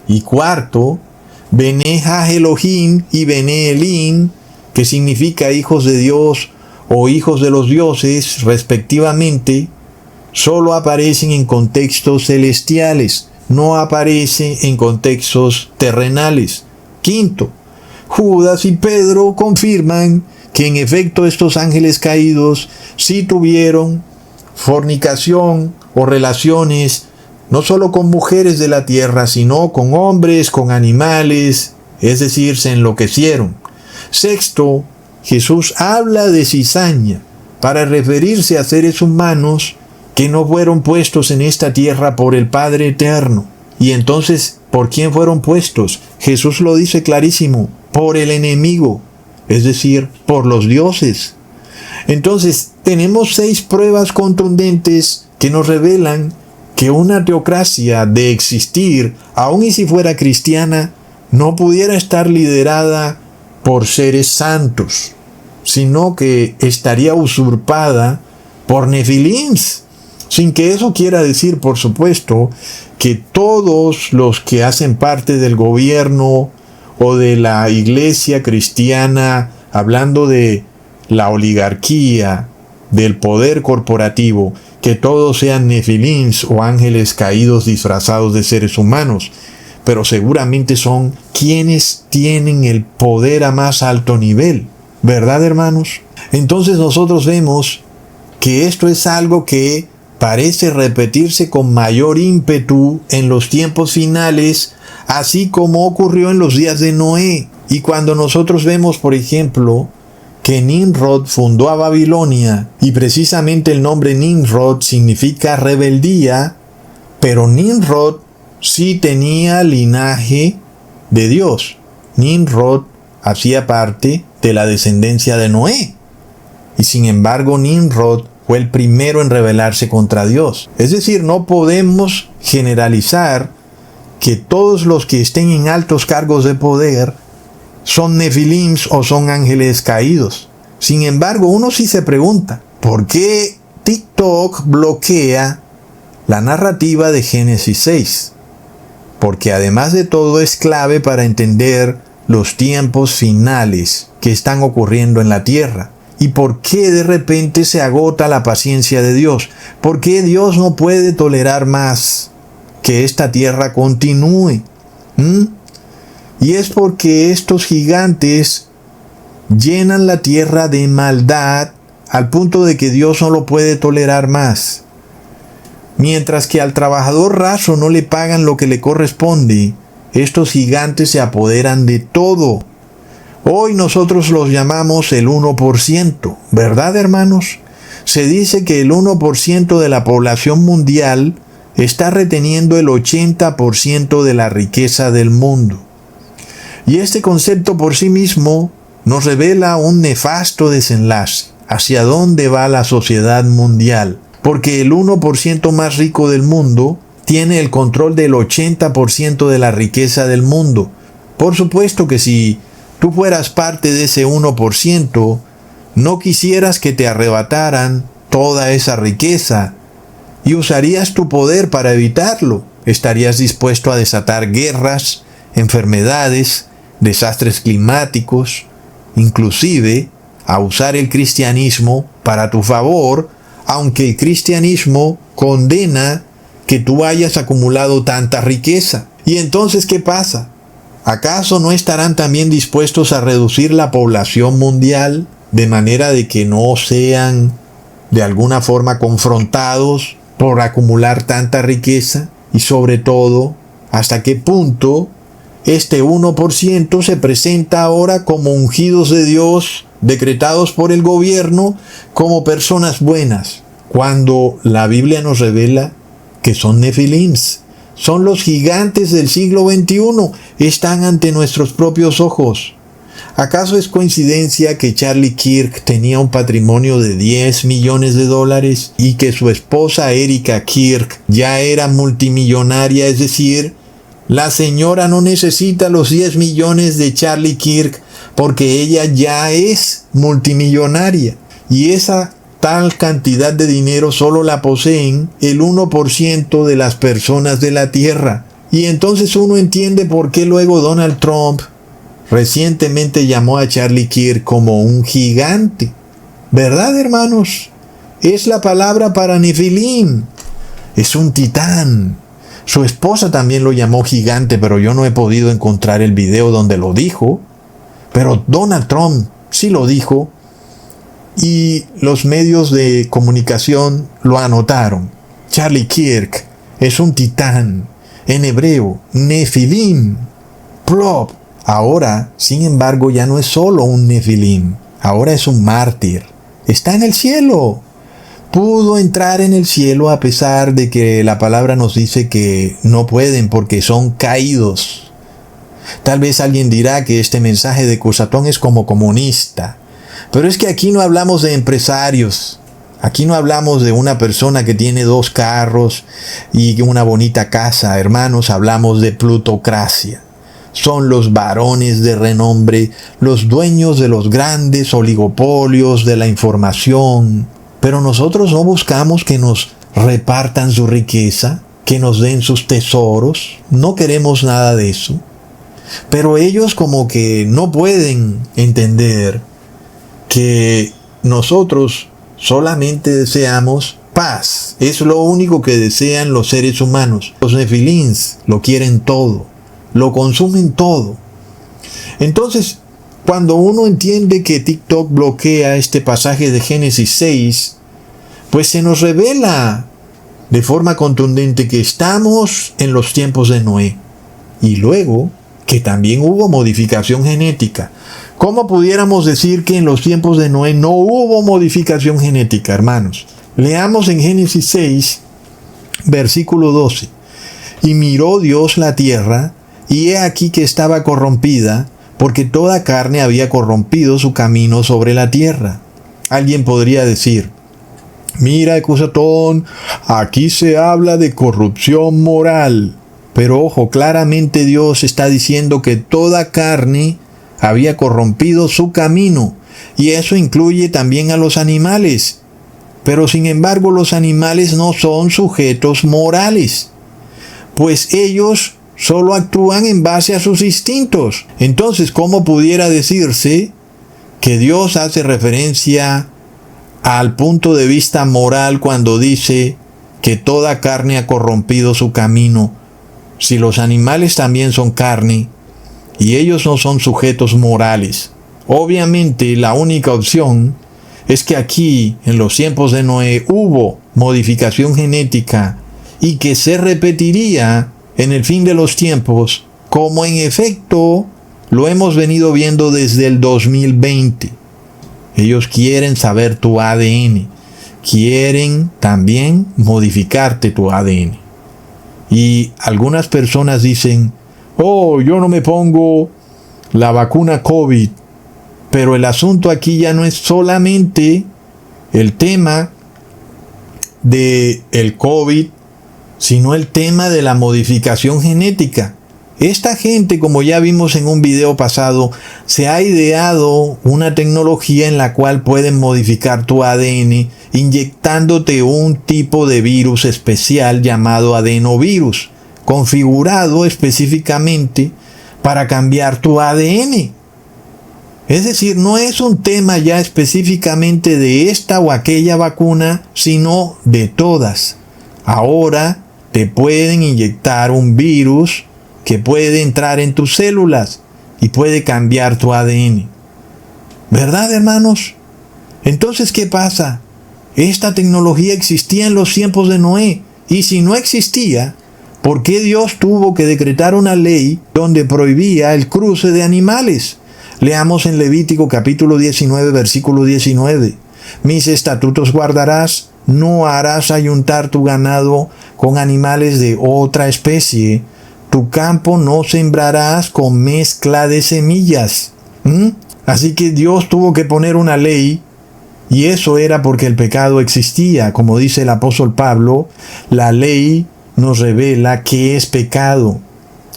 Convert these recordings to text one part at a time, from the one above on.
Y cuarto, Bene Ha Elohim y Bene Elim, que significa hijos de Dios o hijos de los dioses, respectivamente, solo aparecen en contextos celestiales, no aparecen en contextos terrenales. Quinto, Judas y Pedro confirman que en efecto estos ángeles caídos sí tuvieron fornicación o relaciones no solo con mujeres de la tierra, sino con hombres, con animales, es decir, se enloquecieron. Sexto, Jesús habla de cizaña para referirse a seres humanos que no fueron puestos en esta tierra por el Padre Eterno. Y entonces, ¿por quién fueron puestos? Jesús lo dice clarísimo, por el enemigo, es decir, por los dioses. Entonces, tenemos 6 pruebas contundentes que nos revelan que una teocracia de existir, aun y si fuera cristiana, no pudiera estar liderada por seres santos, sino que estaría usurpada por nefilims, sin que eso quiera decir, por supuesto, que todos los que hacen parte del gobierno o de la iglesia cristiana, hablando de la oligarquía, del poder corporativo, que todos sean nefilims o ángeles caídos disfrazados de seres humanos, pero seguramente son quienes tienen el poder a más alto nivel, ¿verdad, hermanos? Entonces nosotros vemos que esto es algo que parece repetirse con mayor ímpetu en los tiempos finales, así como ocurrió en los días de Noé. Y cuando nosotros vemos, por ejemplo, que Nimrod fundó a Babilonia, y precisamente el nombre Nimrod significa rebeldía, pero Nimrod sí tenía linaje de Dios. Nimrod hacía parte de la descendencia de Noé, y sin embargo Nimrod fue el primero en rebelarse contra Dios. Es decir, no podemos generalizar que todos los que estén en altos cargos de poder son nefilims o son ángeles caídos. Sin embargo, uno sí se pregunta, ¿por qué TikTok bloquea la narrativa de Génesis 6? Porque además de todo es clave para entender los tiempos finales que están ocurriendo en la tierra. ¿Y por qué de repente se agota la paciencia de Dios? ¿Por qué Dios no puede tolerar más que esta tierra continúe? Y es porque estos gigantes llenan la tierra de maldad al punto de que Dios no lo puede tolerar más. Mientras que al trabajador raso no le pagan lo que le corresponde, estos gigantes se apoderan de todo. Hoy nosotros los llamamos el 1%, ¿verdad, hermanos? Se dice que el 1% de la población mundial está reteniendo el 80% de la riqueza del mundo. Y este concepto por sí mismo nos revela un nefasto desenlace. ¿Hacia dónde va la sociedad mundial? Porque el 1% más rico del mundo tiene el control del 80% de la riqueza del mundo. Por supuesto que si tú fueras parte de ese 1%, no quisieras que te arrebataran toda esa riqueza y usarías tu poder para evitarlo. Estarías dispuesto a desatar guerras, enfermedades, desastres climáticos, inclusive a usar el cristianismo para tu favor, aunque el cristianismo condena que tú hayas acumulado tanta riqueza. ¿Y entonces qué pasa? ¿Acaso no estarán también dispuestos a reducir la población mundial de manera de que no sean de alguna forma confrontados por acumular tanta riqueza? Y sobre todo, ¿hasta qué punto este 1% se presenta ahora como ungidos de Dios, decretados por el gobierno como personas buenas, cuando la Biblia nos revela que son nefilims? Son los gigantes del siglo XXI, están ante nuestros propios ojos. ¿Acaso es coincidencia que Charlie Kirk tenía un patrimonio de $10 millones y que su esposa Erika Kirk ya era multimillonaria? Es decir, la señora no necesita los 10 millones de Charlie Kirk porque ella ya es multimillonaria. Y esa tal cantidad de dinero solo la poseen el 1% de las personas de la tierra. Y entonces uno entiende por qué luego Donald Trump recientemente llamó a Charlie Kirk como un gigante. ¿Verdad, hermanos? Es la palabra para Nefilim. Es un titán. Su esposa también lo llamó gigante, pero yo no he podido encontrar el video donde lo dijo. Pero Donald Trump sí lo dijo. Y los medios de comunicación lo anotaron. Charlie Kirk es un titán. En hebreo, Nefilim. Plop. Ahora, sin embargo, ya no es solo un Nefilim. Ahora es un mártir. Está en el cielo. Pudo entrar en el cielo a pesar de que la palabra nos dice que no pueden porque son caídos. Tal vez alguien dirá que este mensaje de Cusatón es como comunista. Pero es que aquí no hablamos de empresarios. Aquí no hablamos de una persona que tiene 2 carros y una bonita casa. Hermanos, hablamos de plutocracia. Son los varones de renombre, los dueños de los grandes oligopolios de la información. Pero nosotros no buscamos que nos repartan su riqueza, que nos den sus tesoros. No queremos nada de eso. Pero ellos como que no pueden entender que nosotros solamente deseamos paz. Es lo único que desean los seres humanos. Los nefilins lo quieren todo. Lo consumen todo. Entonces, cuando uno entiende que TikTok bloquea este pasaje de Génesis 6, pues se nos revela de forma contundente que estamos en los tiempos de Noé. Y luego que también hubo modificación genética. ¿Cómo pudiéramos decir que en los tiempos de Noé no hubo modificación genética, hermanos? Leamos en Génesis 6, versículo 12. Y miró Dios la tierra, y he aquí que estaba corrompida, porque toda carne había corrompido su camino sobre la tierra. Alguien podría decir, mira, Cusatón, aquí se habla de corrupción moral. Pero ojo, claramente Dios está diciendo que toda carne había corrompido su camino, y eso incluye también a los animales. Pero sin embargo, los animales no son sujetos morales, pues ellos solo actúan en base a sus instintos. Entonces, ¿cómo pudiera decirse que Dios hace referencia al punto de vista moral cuando dice que toda carne ha corrompido su camino, si los animales también son carne y ellos no son sujetos morales? Obviamente la única opción es que aquí, en los tiempos de Noé, hubo modificación genética y que se repetiría en el fin de los tiempos, como en efecto lo hemos venido viendo desde el 2020. Ellos quieren saber tu ADN, quieren también modificarte tu ADN. Y algunas personas dicen, oh, yo no me pongo la vacuna COVID. Pero el asunto aquí ya no es solamente el tema del COVID, sino el tema de la modificación genética. Esta gente, como ya vimos en un video pasado, se ha ideado una tecnología en la cual pueden modificar tu ADN inyectándote un tipo de virus especial llamado adenovirus, configurado específicamente para cambiar tu ADN. Es decir, no es un tema ya específicamente de esta o aquella vacuna, sino de todas. Ahora te pueden inyectar un virus que puede entrar en tus células y puede cambiar tu ADN. ¿Verdad, hermanos? Entonces, ¿qué pasa? Esta tecnología existía en los tiempos de Noé. Y si no existía, ¿por qué Dios tuvo que decretar una ley donde prohibía el cruce de animales? Leamos en Levítico capítulo 19, versículo 19. Mis estatutos guardarás, no harás ayuntar tu ganado con animales de otra especie. Tu campo no sembrarás con mezcla de semillas. Así que Dios tuvo que poner una ley, y eso era porque el pecado existía. Como dice el apóstol Pablo, la ley nos revela qué es pecado.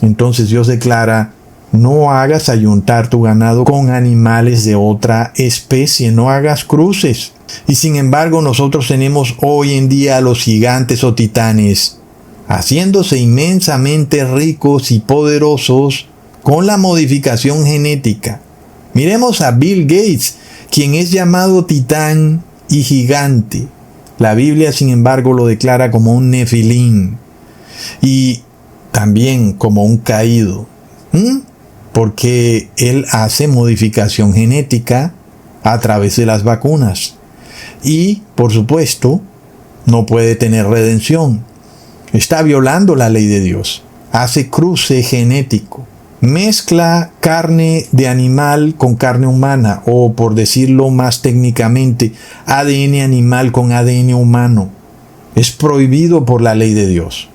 Entonces Dios declara, no hagas ayuntar tu ganado con animales de otra especie, no hagas cruces. Y sin embargo nosotros tenemos hoy en día a los gigantes o titanes, haciéndose inmensamente ricos y poderosos con la modificación genética. Miremos a Bill Gates, quien es llamado titán y gigante. La Biblia, sin embargo, lo declara como un nefilín y también como un caído. Porque él hace modificación genética a través de las vacunas. Y, por supuesto, no puede tener redención. Está violando la ley de Dios. Hace cruce genético. Mezcla carne de animal con carne humana, o por decirlo más técnicamente, ADN animal con ADN humano. Es prohibido por la ley de Dios.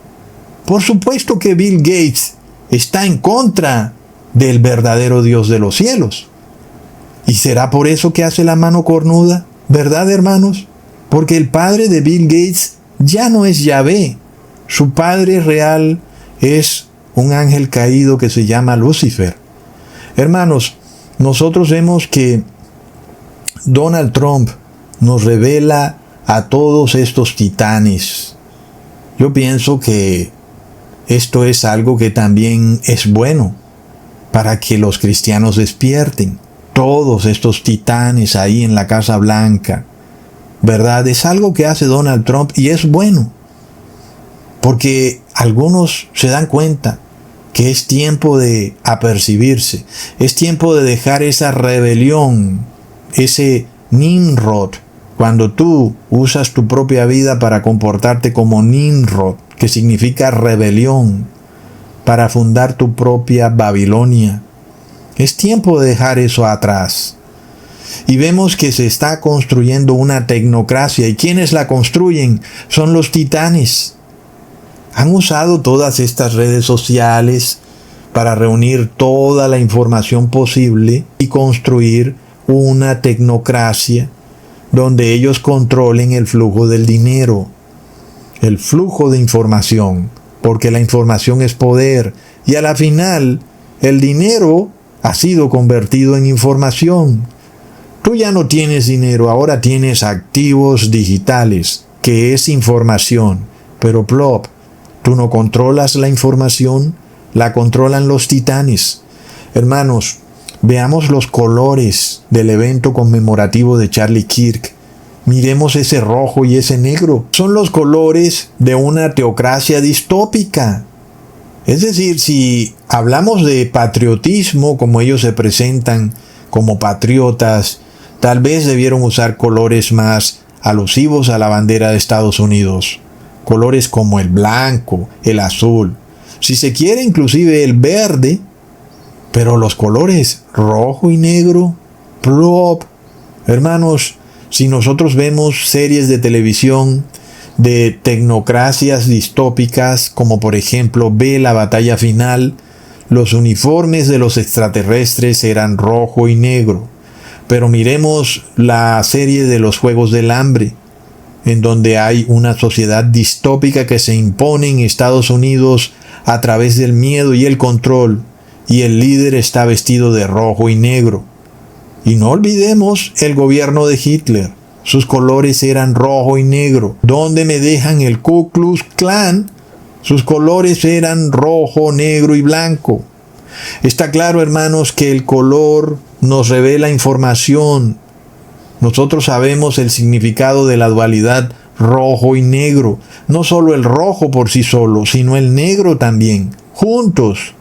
Por supuesto que Bill Gates está en contra del verdadero Dios de los cielos. ¿Y será por eso que hace la mano cornuda? ¿Verdad, hermanos? Porque el padre de Bill Gates ya no es Yahvé. Su padre real es un ángel caído que se llama Lucifer. Hermanos, nosotros vemos que Donald Trump nos revela a todos estos titanes. Yo pienso que esto es algo que también es bueno para que los cristianos despierten. Todos estos titanes ahí en la Casa Blanca, ¿verdad? Es algo que hace Donald Trump y es bueno. Porque algunos se dan cuenta que es tiempo de apercibirse. Es tiempo de dejar esa rebelión, ese Nimrod. Cuando tú usas tu propia vida para comportarte como Nimrod, que significa rebelión, para fundar tu propia Babilonia. Es tiempo de dejar eso atrás. Y vemos que se está construyendo una tecnocracia. ¿Y quienes la construyen? Son los titanes. Han usado todas estas redes sociales para reunir toda la información posible y construir una tecnocracia donde ellos controlen el flujo del dinero, el flujo de información, porque la información es poder y a la final el dinero ha sido convertido en información. Tú ya no tienes dinero, ahora tienes activos digitales, que es información. Pero plop, tú no controlas la información, la controlan los titanes. Hermanos, veamos los colores del evento conmemorativo de Charlie Kirk. Miremos ese rojo y ese negro. Son los colores de una teocracia distópica. Es decir, si hablamos de patriotismo, como ellos se presentan como patriotas, tal vez debieron usar colores más alusivos a la bandera de Estados Unidos. Colores como el blanco, el azul, si se quiere inclusive el verde, pero los colores rojo y negro, plop. Hermanos, si nosotros vemos series de televisión de tecnocracias distópicas, como por ejemplo ve La Batalla Final, los uniformes de los extraterrestres eran rojo y negro. Pero miremos la serie de los Juegos del Hambre, en donde hay una sociedad distópica que se impone en Estados Unidos a través del miedo y el control, y el líder está vestido de rojo y negro. Y no olvidemos el gobierno de Hitler. Sus colores eran rojo y negro. ¿Dónde me dejan el Ku Klux Klan? Sus colores eran rojo, negro y blanco. Está claro, hermanos, que el color nos revela información. Nosotros sabemos el significado de la dualidad rojo y negro. No solo el rojo por sí solo, sino el negro también. Juntos.